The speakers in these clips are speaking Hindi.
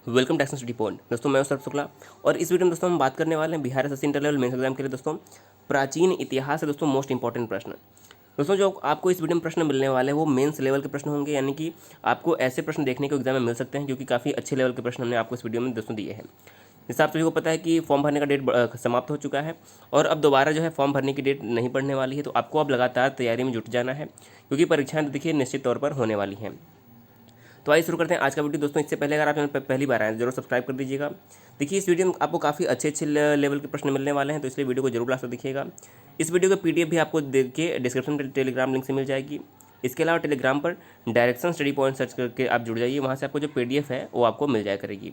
Welcome to action study point. दोस्तों मैं हूं सौरभ शुक्ला और इस वीडियो में दोस्तों हम बात करने वाले हैं Bihar SSC inter level mains exam के लिए दोस्तों प्राचीन इतिहास है दोस्तों मोस्ट इंपॉर्टेंट प्रश्न। दोस्तों जो आपको इस वीडियो में प्रश्न मिलने वाले हैं वो मेंस लेवल के प्रश्न होंगे, यानी कि आपको ऐसे प्रश्न देखने को एग्जाम में मिल सकते हैं क्योंकि काफ़ी अच्छे लेवल के प्रश्न हमने आपको इस वीडियो में दोस्तों दिए हैं। जैसे आप सभी को पता है कि फॉर्म भरने का डेट समाप्त हो चुका है और अब दोबारा जो है फॉर्म भरने की डेट नहीं पड़ने वाली है, तो आपको अब लगातार तैयारी में जुट जाना है क्योंकि परीक्षाएं तो देखिए निश्चित तौर पर होने वाली हैं। तो आइए शुरू करते हैं आज का वीडियो। दोस्तों इससे पहले अगर आप चैनल पर पहली बार आए हैं जरूर सब्सक्राइब कर दीजिएगा। देखिए इस वीडियो में आपको काफ़ी अच्छे अच्छे लेवल के प्रश्न मिलने वाले हैं, तो इसलिए वीडियो को जरूर लास्ट तक देखिएगा। इस वीडियो का पीडीएफ भी आपको देखिए डिस्क्रिप्शन में टेलीग्राम लिंक से मिल जाएगी। इसके अलावा टेलीग्राम पर डायरेक्शन स्टडी पॉइंट सर्च करके आप जुड़ जाइए, वहाँ से आपको जो पीडीएफ है वो आपको मिल जाया करेगी।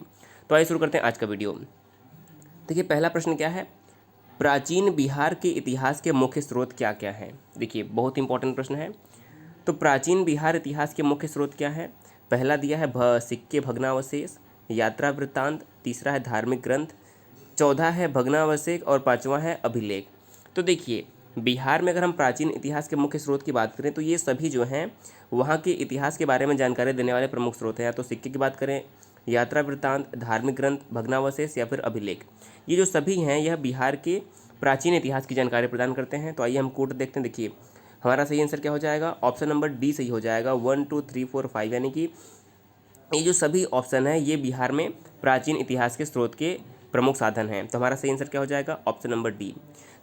तो आइए शुरू करते हैं आज का वीडियो। देखिए पहला प्रश्न क्या है, प्राचीन बिहार के इतिहास के मुख्य स्रोत क्या क्या हैं। देखिए बहुत इंपॉर्टेंट प्रश्न है। तो प्राचीन बिहार इतिहास के मुख्य स्रोत क्या है। पहला दिया है सिक्के भग्नावशेष, यात्रा वृत्तांत, तीसरा है धार्मिक ग्रंथ, चौथा है भग्नावशेष और पांचवा है अभिलेख। तो देखिए बिहार में अगर हम प्राचीन इतिहास के मुख्य स्रोत की बात करें तो ये सभी जो हैं वहाँ के इतिहास के बारे में जानकारी देने वाले प्रमुख स्रोत हैं। या तो सिक्के की बात करें, यात्रा वृत्तांत, धार्मिक ग्रंथ, भग्नावशेष या फिर अभिलेख, ये जो सभी हैं यह बिहार के प्राचीन इतिहास की जानकारी प्रदान करते हैं। तो आइए हम कोट देखते हैं। देखिए हमारा सही आंसर क्या हो जाएगा, ऑप्शन नंबर डी सही हो जाएगा। 1 2 3 4 5, यानी कि ये जो सभी ऑप्शन है ये बिहार में प्राचीन इतिहास के स्रोत के प्रमुख साधन हैं। तो हमारा सही आंसर क्या हो जाएगा, ऑप्शन नंबर डी।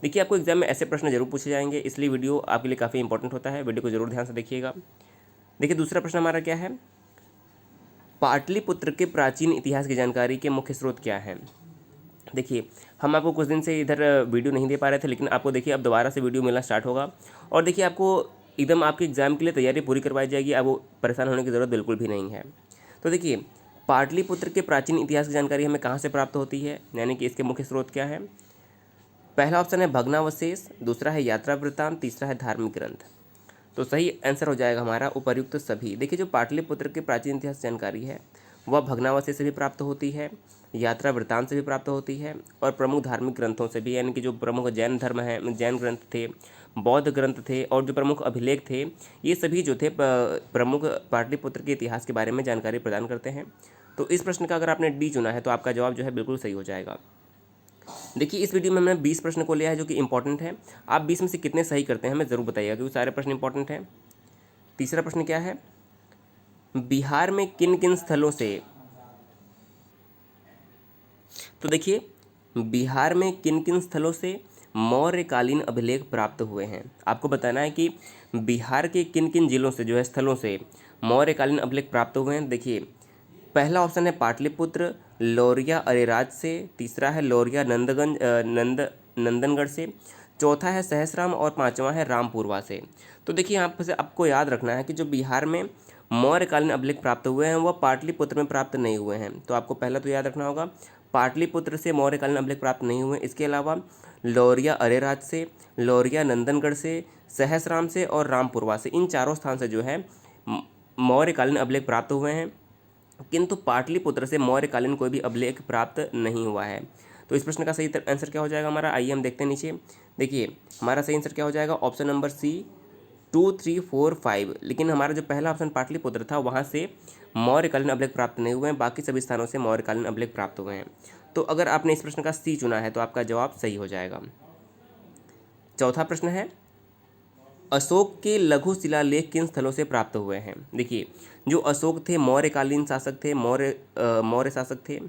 देखिए आपको एग्जाम में ऐसे प्रश्न जरूर पूछे जाएंगे, इसलिए वीडियो आपके लिए काफ़ी इंपॉर्टेंट होता है, वीडियो को जरूर ध्यान से देखिएगा। देखिए दूसरा प्रश्न हमारा क्या है, पाटलिपुत्र के प्राचीन इतिहास की जानकारी के मुख्य स्रोत क्या है। देखिए हम आपको कुछ दिन से इधर वीडियो नहीं दे पा रहे थे, लेकिन आपको देखिए अब दोबारा से वीडियो मिलना स्टार्ट होगा और देखिए आपको एकदम आपके एग्जाम के लिए तैयारी पूरी करवाई जाएगी। अब वो परेशान होने की ज़रूरत बिल्कुल भी नहीं है। तो देखिए पाटलिपुत्र के प्राचीन इतिहास की जानकारी हमें कहाँ से प्राप्त होती है, यानी कि इसके मुख्य स्रोत क्या है। पहला ऑप्शन है भग्नावशेष, दूसरा है यात्रा वृत्तांत, तीसरा है धार्मिक ग्रंथ। तो सही आंसर हो जाएगा हमारा उपयुक्त सभी। देखिए जो पाटलिपुत्र के प्राचीन इतिहास जानकारी है वह भग्नावशेष से भी प्राप्त होती है, यात्रा वृत्तांत से भी प्राप्त होती है और प्रमुख धार्मिक ग्रंथों से भी, यानी कि जो प्रमुख जैन धर्म है, जैन ग्रंथ थे, बौद्ध ग्रंथ थे और जो प्रमुख अभिलेख थे, ये सभी जो थे प्रमुख पाटलिपुत्र के इतिहास के बारे में जानकारी प्रदान करते हैं। तो इस प्रश्न का अगर आपने डी चुना है तो आपका जवाब जो है बिल्कुल सही हो जाएगा। देखिए इस वीडियो में हमने 20 प्रश्न को लिया है जो कि इंपॉर्टेंट है। आप 20 में से कितने सही करते हैं हमें ज़रूर बताइएगा क्योंकि सारे प्रश्न इंपॉर्टेंट हैं। तीसरा प्रश्न क्या है, बिहार में किन किन स्थलों से, तो देखिए बिहार में किन किन स्थलों से मौर्यकालीन अभिलेख प्राप्त हुए हैं। आपको बताना है कि बिहार के किन किन जिलों से जो है स्थलों से मौर्यकालीन अभिलेख प्राप्त हुए हैं। देखिए पहला ऑप्शन है पाटलिपुत्र लौरिया अरेराज से, तीसरा है लौरिया नंदनगढ़ से, चौथा है सहसराम और पांचवा है रामपुरवा से। तो देखिए यहाँ पर से आपको याद रखना है कि जो बिहार में मौर्यकालीन अभिलेख प्राप्त हुए हैं वह पाटलिपुत्र में प्राप्त नहीं हुए हैं। तो आपको पहला तो याद रखना होगा पाटलिपुत्र से मौर्यकालीन अभिलेख प्राप्त नहीं हुए। इसके अलावा लौरिया अरेराज से, लौरिया नंदनगढ़ से, सहसराम से और रामपुरवा से, इन चारों स्थान से जो है मौर्यकालीन अभिलेख प्राप्त हुए हैं, किंतु पाटलिपुत्र से मौर्यकालीन कोई भी अभिलेख प्राप्त नहीं हुआ है। तो इस प्रश्न का सही आंसर क्या हो जाएगा हमारा, आइए हम देखते हैं नीचे। देखिए हमारा सही आंसर क्या हो जाएगा, ऑप्शन नंबर सी 2 3 4 5। लेकिन हमारा जो पहला ऑप्शन पाटलिपुत्र था वहाँ से मौर्यकालीन अभिलेख प्राप्त नहीं हुए हैं, बाकी सभी स्थानों से मौर्यकालीन अभिलेख प्राप्त हुए हैं। तो अगर आपने इस प्रश्न का सी चुना है तो आपका जवाब सही हो जाएगा। चौथा प्रश्न है, अशोक के लघु शिलालेख किन स्थलों से प्राप्त हुए हैं। देखिए जो अशोक थे मौर्यकालीन शासक थे, मौर्य शासक थे,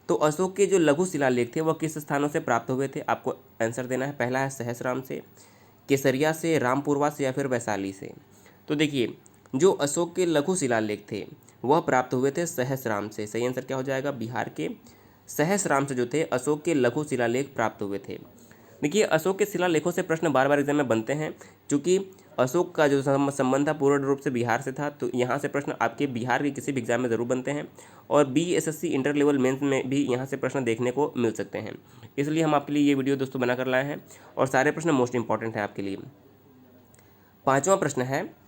तो अशोक के जो लघु शिलालेख थे वह किस स्थानों से प्राप्त हुए थे, आपको आंसर देना है। पहला है सहसराम से, केसरिया से, रामपुरवा से या फिर वैशाली से। तो देखिए जो अशोक के लघु शिलालेख थे वह प्राप्त हुए थे सहसराम से। सही आंसर क्या हो जाएगा, बिहार के सहसराम से जो थे अशोक के लघु शिलालेख प्राप्त हुए थे। देखिए अशोक के शिलालेखों से प्रश्न बार बार एग्जाम में बनते हैं, क्योंकि अशोक का जो संबंध था पूर्ण रूप से बिहार से था, तो यहाँ से प्रश्न आपके बिहार के किसी भी एग्जाम में ज़रूर बनते हैं और बीएसएससी इंटर लेवल मेंस में भी यहाँ से प्रश्न देखने को मिल सकते हैं। इसलिए हम आपके लिए ये वीडियो दोस्तों बनाकर लाए हैं और सारे प्रश्न मोस्ट इंपॉर्टेंट हैं आपके लिए। पाँचवा प्रश्न है,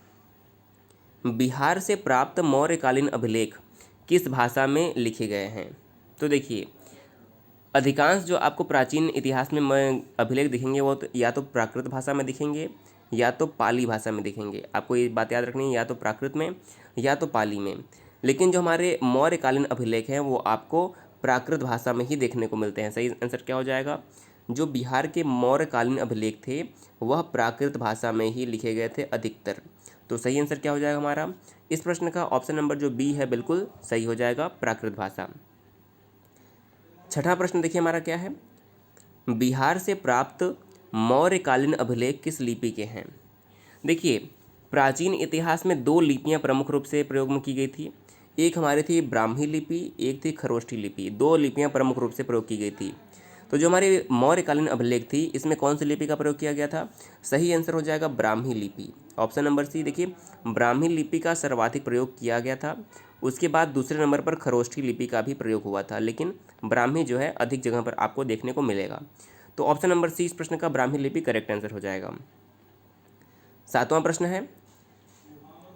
बिहार से प्राप्त मौर्यकालीन अभिलेख किस भाषा में लिखे गए हैं। तो देखिए अधिकांश जो आपको प्राचीन इतिहास में अभिलेख दिखेंगे वो तो या तो प्राकृत भाषा में दिखेंगे या तो पाली भाषा में दिखेंगे। आपको ये बात याद रखनी है, या तो प्राकृत में या तो पाली में। लेकिन जो हमारे मौर्यकालीन अभिलेख हैं वो आपको प्राकृत भाषा में ही देखने को मिलते हैं। सही आंसर क्या हो जाएगा? जो बिहार के मौर्यकालीन अभिलेख थे वह प्राकृत भाषा में ही लिखे गए थे अधिकतर। तो सही आंसर क्या हो जाएगा हमारा इस प्रश्न का? ऑप्शन नंबर जो बी है बिल्कुल सही हो जाएगा, प्राकृत भाषा। छठा प्रश्न देखिए हमारा क्या है, बिहार से प्राप्त मौर्यकालीन अभिलेख किस लिपि के हैं? देखिए, प्राचीन इतिहास में दो लिपियां प्रमुख रूप से प्रयोग में की गई थी। एक हमारी थी ब्राह्मी लिपि, एक थी खरोष्ठी लिपि। दो लिपियां प्रमुख रूप से प्रयोग की गई थी। तो जो हमारी मौर्यकालीन अभिलेख थी इसमें कौन सी लिपि का प्रयोग किया गया था? सही आंसर हो जाएगा ब्राह्मी लिपि। ऑप्शन नंबर सी देखिए, ब्राह्मी लिपि का सर्वाधिक प्रयोग किया गया था। उसके बाद दूसरे नंबर पर खरोष्ठी लिपि का भी प्रयोग हुआ था, लेकिन ब्राह्मी जो है अधिक जगह पर आपको देखने को मिलेगा। तो ऑप्शन नंबर सी इस प्रश्न का ब्राह्मी लिपि करेक्ट आंसर हो जाएगा। सातवां प्रश्न है,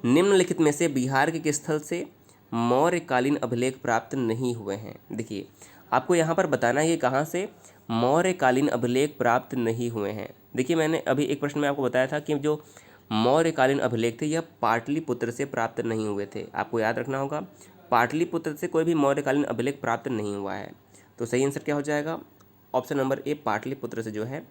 निम्नलिखित में से बिहार के किस स्थल से मौर्यकालीन अभिलेख प्राप्त नहीं हुए हैं? देखिए, आपको यहाँ पर बताना है कि कहाँ से मौर्यकालीन अभिलेख प्राप्त नहीं हुए हैं। देखिए, मैंने अभी एक प्रश्न में आपको बताया था कि जो मौर्यकालीन अभिलेख थे यह पाटलिपुत्र से प्राप्त नहीं हुए थे। आपको याद रखना होगा, पाटलिपुत्र से कोई भी मौर्यकालीन अभिलेख प्राप्त नहीं हुआ है। तो सही आंसर क्या हो जाएगा? ऑप्शन नंबर ए, पाटलिपुत्र से जो है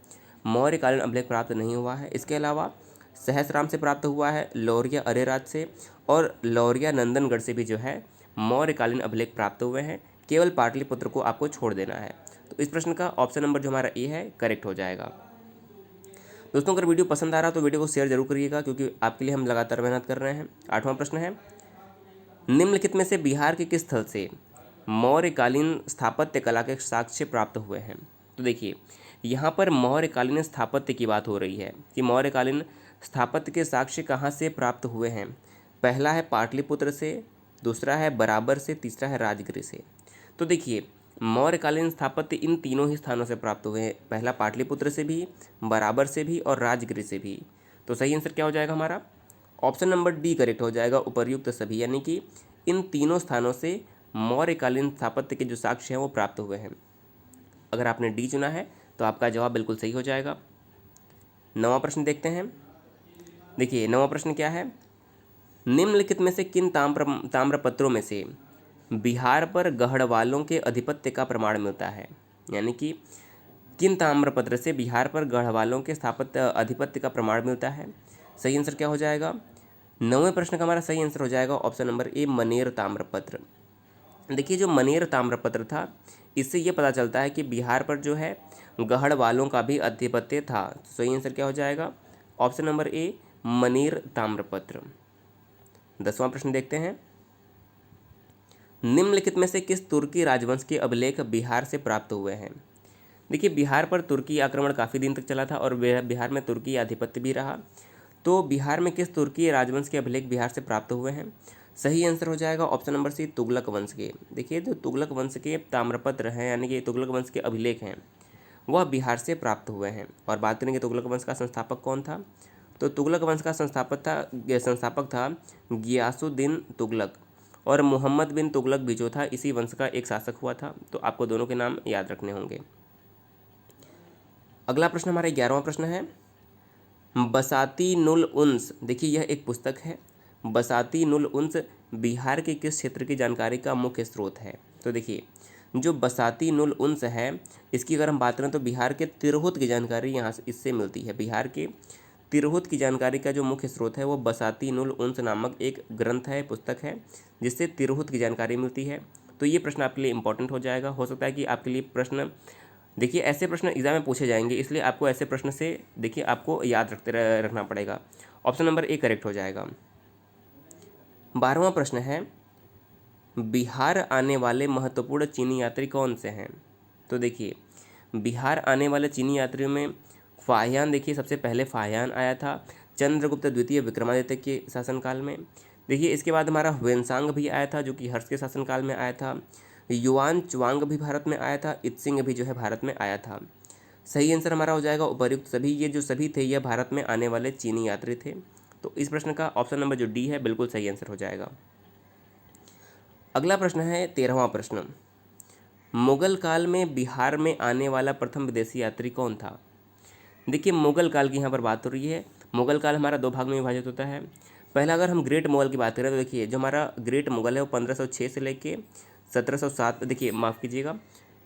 मौर्यकालीन अभिलेख प्राप्त नहीं हुआ है। इसके अलावा सहसराम से प्राप्त हुआ है, लौरिया अरेराज से और लौरिया नंदनगढ़ से भी जो है मौर्यकालीन अभिलेख प्राप्त हुए हैं। केवल पाटलिपुत्र को आपको छोड़ देना है। तो इस प्रश्न का ऑप्शन नंबर जो हमारा ए है करेक्ट हो जाएगा। दोस्तों, अगर वीडियो पसंद आ रहा तो वीडियो को शेयर जरूर करिएगा, क्योंकि आपके लिए हम लगातार मेहनत कर रहे हैं। आठवां प्रश्न है, निम्नलिखित में से बिहार के किस स्थल से मौर्यकालीन स्थापत्य कला के साक्ष्य प्राप्त हुए हैं? तो देखिए, यहाँ पर मौर्यकालीन स्थापत्य की बात हो रही है कि मौर्यकालीन स्थापत्य के साक्ष्य कहाँ से प्राप्त हुए हैं। पहला है पाटलिपुत्र से, दूसरा है बराबर से, तीसरा है राजगृह से। तो देखिए, मौर्यकालीन स्थापत्य इन तीनों ही स्थानों से प्राप्त हुए हैं, पहला पाटलिपुत्र से भी, बराबर से भी और राजगृह से भी। तो सही आंसर क्या हो जाएगा हमारा? ऑप्शन नंबर डी करेक्ट हो जाएगा, उपर्युक्त सभी, यानी कि इन तीनों स्थानों से मौर्यकालीन स्थापत्य के जो साक्ष्य हैं वो प्राप्त हुए हैं। अगर आपने डी चुना है तो आपका जवाब बिल्कुल सही हो जाएगा। नवां प्रश्न देखते हैं। देखिए, नवां प्रश्न क्या है, निम्नलिखित में से किन ताम्रपत्रों में से बिहार पर गढ़वालों के अधिपत्य का प्रमाण मिलता है? यानी कि किन ताम्रपत्र से बिहार पर गढ़वालों के स्थापत्य अधिपत्य का प्रमाण मिलता है? सही आंसर क्या हो जाएगा? नौवें प्रश्न का हमारा सही आंसर हो जाएगा ऑप्शन नंबर ए, मनेर ताम्रपत्र। देखिए, जो मनेर ताम्रपत्र था इससे ये पता चलता है कि बिहार पर जो है गढ़वालों का भी अधिपत्य था। तो सही आंसर क्या हो जाएगा? ऑप्शन नंबर ए, मनेर ताम्रपत्र। 10वां प्रश्न देखते हैं, निम्नलिखित में से किस तुर्की राजवंश के अभिलेख बिहार से प्राप्त हुए हैं? देखिए, बिहार पर तुर्की आक्रमण काफ़ी दिन तक चला था और बिहार में तुर्की आधिपत्य भी रहा। तो बिहार में किस तुर्की राजवंश के अभिलेख बिहार से प्राप्त हुए हैं? सही आंसर हो जाएगा ऑप्शन नंबर सी, तुगलक वंश के। देखिए, जो तुगलक वंश के ताम्रपत्र हैं यानी कि तुगलक वंश के अभिलेख हैं वह बिहार से प्राप्त हुए हैं। और बात करेंगे तुगलक वंश का संस्थापक कौन था, तो तुगलक वंश का संस्थापक था गियासुद्दीन तुगलक, और मोहम्मद बिन तुगलक भी जो था इसी वंश का एक शासक हुआ था। तो आपको दोनों के नाम याद रखने होंगे। अगला प्रश्न हमारा 11वां प्रश्न है, बसाती नुल उन्स। देखिए, यह एक पुस्तक है। बसाती नुल उन्स बिहार के किस क्षेत्र की जानकारी का मुख्य स्रोत है? तो देखिए, जो बसाती नुल उन्स है इसकी अगर हम बात करें तो बिहार के तिरहुत की जानकारी यहाँ से इससे मिलती है। बिहार के तिरहुत की जानकारी का जो मुख्य स्रोत है वो बसाती नुल उन्स नामक एक ग्रंथ है, पुस्तक है, जिससे तिरहुत की जानकारी मिलती है। तो ये प्रश्न आपके लिए इंपॉर्टेंट हो जाएगा। हो सकता है कि आपके लिए प्रश्न, देखिए ऐसे प्रश्न एग्जाम में पूछे जाएंगे, इसलिए आपको ऐसे प्रश्न से देखिए आपको याद रखना पड़ेगा। ऑप्शन नंबर ए करेक्ट हो जाएगा। 12वां प्रश्न है, बिहार आने वाले महत्वपूर्ण चीनी यात्री कौन से हैं? तो देखिए, बिहार आने वाले चीनी यात्रियों में फाहियान, देखिए सबसे पहले फाहियान आया था चंद्रगुप्त द्वितीय विक्रमादित्य के शासनकाल में। देखिए, इसके बाद हमारा ह्वेनसांग भी आया था जो कि हर्ष के शासनकाल में आया था। युआन चुआंग भी भारत में आया था, इत्सिंग भी जो है भारत में आया था। सही आंसर हमारा हो जाएगा उपर्युक्त सभी। ये जो सभी थे यह भारत में आने वाले चीनी यात्री थे। तो इस प्रश्न का ऑप्शन नंबर जो डी है बिल्कुल सही आंसर हो जाएगा। अगला प्रश्न है 13वां प्रश्न, मुगल काल में बिहार में आने वाला प्रथम विदेशी यात्री कौन था? देखिए, मुगल काल की यहाँ पर बात हो रही है। मुगल काल हमारा दो भाग में विभाजित होता है। पहला अगर हम ग्रेट मुगल की बात करें तो देखिए जो हमारा ग्रेट मुगल है वो 1506 से लेके 1707, देखिए माफ़ कीजिएगा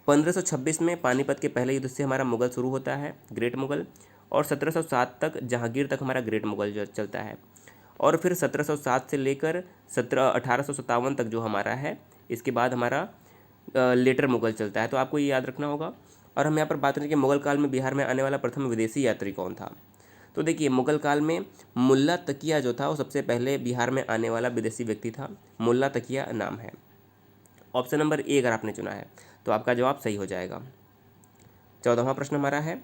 1526 में पानीपत के पहले युद्ध से हमारा मुगल शुरू होता है ग्रेट मुगल, और 1707 तक जहांगीर तक हमारा ग्रेट मुगल जो चलता है, और फिर 1707 से लेकर 1857 तक जो हमारा है, इसके बाद हमारा लेटर मुगल चलता है। तो आपको ये याद रखना होगा। और हम यहाँ पर बात करें कि मुगल काल में बिहार में आने वाला प्रथम विदेशी यात्री कौन था। तो देखिए मुगल काल में मुल्ला तकिया जो था वो सबसे पहले बिहार में आने वाला विदेशी व्यक्ति था, मुल्ला तकिया नाम है। ऑप्शन नंबर ए अगर आपने चुना है तो आपका जवाब सही हो जाएगा। 14वां प्रश्न हमारा है,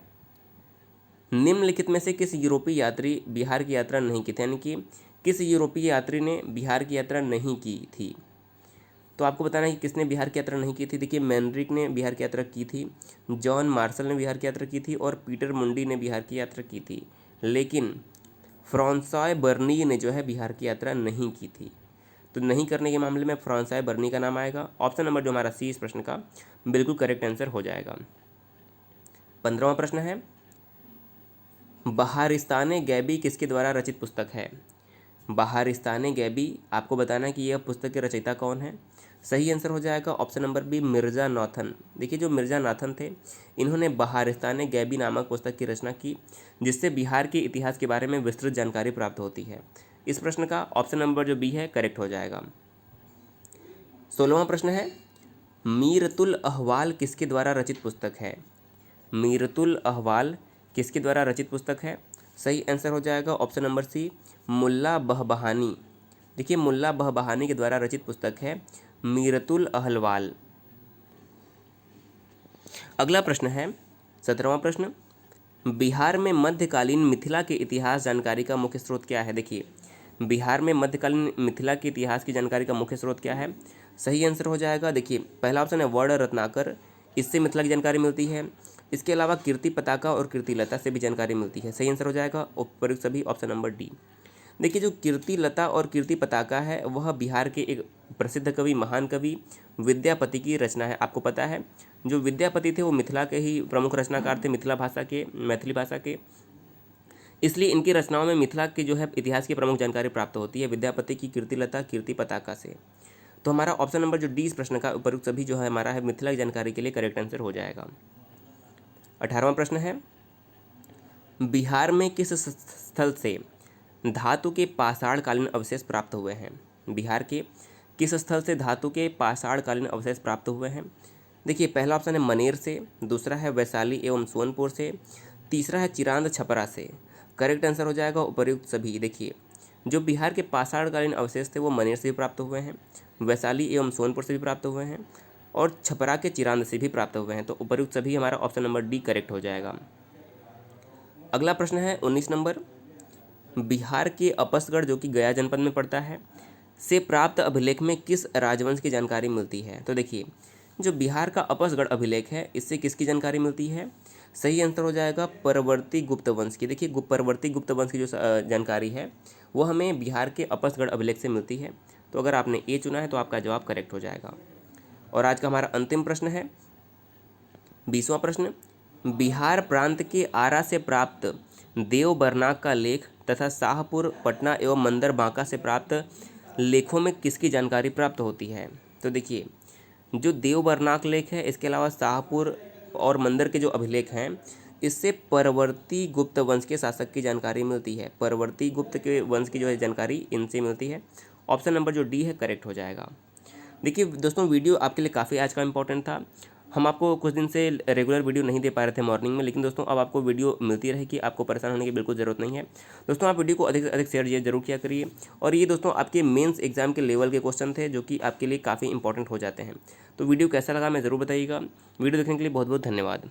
निम्नलिखित में से किस यूरोपीय यात्री बिहार की यात्रा नहीं की थी, यानी कि किस यूरोपीय यात्री ने बिहार की यात्रा नहीं की थी। तो आपको बताना है कि किसने बिहार की यात्रा नहीं की थी। देखिए मैनरिक ने बिहार की यात्रा की थी, जॉन मार्शल ने बिहार की यात्रा की थी, और पीटर मुंडी ने बिहार की यात्रा की थी, लेकिन फ्रांसॉय बर्नी ने जो है बिहार की यात्रा नहीं की थी। तो नहीं करने के मामले में फ्रांसॉय बर्नी का नाम आएगा। ऑप्शन नंबर जो हमारा सी इस प्रश्न का बिल्कुल करेक्ट आंसर हो जाएगा। 15वां प्रश्न है, बहारिस्तान गैबी किसके द्वारा रचित पुस्तक है। बहारिस्तान गैबी, आपको बताना है कि यह पुस्तक के रचयिता कौन है। सही आंसर हो जाएगा option number B Mirza Nathan. देखिए जो मिर्ज़ा नाथन थे इन्होंने बहारिस्तान गैबी नामक पुस्तक की रचना की, जिससे बिहार के इतिहास के बारे में विस्तृत जानकारी प्राप्त होती है। इस प्रश्न का ऑप्शन नंबर जो बी है करेक्ट हो जाएगा। 16वां प्रश्न है, मीरतुल अहवाल किसके द्वारा रचित पुस्तक है। मीरतुल अहवाल किसके द्वारा रचित पुस्तक है। सही आंसर हो जाएगा ऑप्शन नंबर सी मुल्ला बहबहानी। देखिए मुल्ला बहबहानी के द्वारा रचित पुस्तक है मीरतुल अहलवाल। अगला प्रश्न है 17वां प्रश्न, बिहार में मध्यकालीन मिथिला के इतिहास जानकारी का मुख्य स्रोत क्या है। देखिए बिहार में मध्यकालीन मिथिला के इतिहास की जानकारी का मुख्य स्रोत क्या है। सही आंसर हो जाएगा, देखिए पहला ऑप्शन है वर्ण रत्नाकर, इससे मिथिला की जानकारी मिलती है। इसके अलावा कीर्ति पताका और कीर्ति लता से भी जानकारी मिलती है। सही आंसर हो जाएगा उपयुक्त सभी ऑप्शन नंबर डी। देखिए जो कीर्ति लता और कीर्ति पताका है वह बिहार के एक प्रसिद्ध कवि, महान कवि विद्यापति की रचना है। आपको पता है जो विद्यापति थे वो मिथिला के ही प्रमुख रचनाकार थे, मिथिला भाषा के, मैथिली भाषा के, इसलिए इनकी रचनाओं में मिथिला के जो है इतिहास की प्रमुख जानकारी प्राप्त होती है विद्यापति की कीर्ति लता कीर्ति पताका से। तो हमारा ऑप्शन नंबर जो डी इस प्रश्न का उपयुक्त सभी जो है हमारा है मिथिला की जानकारी के लिए करेक्ट आंसर हो जाएगा। 18वां प्रश्न है, बिहार में किस स्थल से धातु के पाषाणकालीन अवशेष प्राप्त हुए हैं। बिहार के किस स्थल से धातु के पाषाणकालीन अवशेष प्राप्त हुए हैं। देखिए पहला ऑप्शन है मनेर से, दूसरा है वैशाली एवं सोनपुर से, तीसरा है चिरांद छपरा से। करेक्ट आंसर हो जाएगा उपयुक्त सभी। देखिए जो बिहार के पाषाणकालीन अवशेष थे वो मनेर से भी प्राप्त हुए हैं, वैशाली एवं सोनपुर से भी प्राप्त हुए हैं, और छपरा के चिरांद से भी प्राप्त हुए हैं। तो उपयुक्त सभी हमारा ऑप्शन नंबर डी करेक्ट हो जाएगा। अगला प्रश्न है 19 नंबर, बिहार के अपसगढ़ जो कि गया जनपद में पड़ता है से प्राप्त अभिलेख में किस राजवंश की जानकारी मिलती है। तो देखिए जो बिहार का अपसगढ़ अभिलेख है इससे किसकी जानकारी मिलती है। सही आंसर हो जाएगा परवर्ती गुप्त वंश की। देखिए परवर्ती गुप्त वंश की जो जानकारी है वो हमें बिहार के अपसगढ़ अभिलेख से मिलती है। तो अगर आपने ए चुना है तो आपका जवाब करेक्ट हो जाएगा। और आज का हमारा अंतिम प्रश्न है 20वां प्रश्न, बिहार प्रांत के आरा से प्राप्त देवबरनाक का लेख तथा शाहपुर पटना एवं मंदर बांका से प्राप्त लेखों में किसकी जानकारी प्राप्त होती है। तो देखिए जो देवबरनाक लेख है इसके अलावा शाहपुर और मंदिर के जो अभिलेख हैं इससे परवर्ती गुप्त वंश के शासक की जानकारी मिलती है। परवर्ती गुप्त के वंश की जो है जानकारी इनसे मिलती है। ऑप्शन नंबर जो डी है करेक्ट हो जाएगा। देखिए दोस्तों वीडियो आपके लिए काफ़ी आज का इंपॉर्टेंट था। हम आपको कुछ दिन से रेगुलर वीडियो नहीं दे पा रहे थे मॉर्निंग में, लेकिन दोस्तों अब आपको वीडियो मिलती रहेगी, आपको परेशान होने की बिल्कुल ज़रूरत नहीं है। दोस्तों आप वीडियो को अधिक से अधिक शेयर जरूर किया करिए। और ये दोस्तों आपके मेंस एग्जाम के लेवल के क्वेश्चन थे जो कि आपके लिए काफ़ी इंपॉर्टेंट हो जाते हैं। तो वीडियो कैसा लगा मैं ज़रूर बताइएगा। वीडियो देखने के लिए बहुत बहुत धन्यवाद।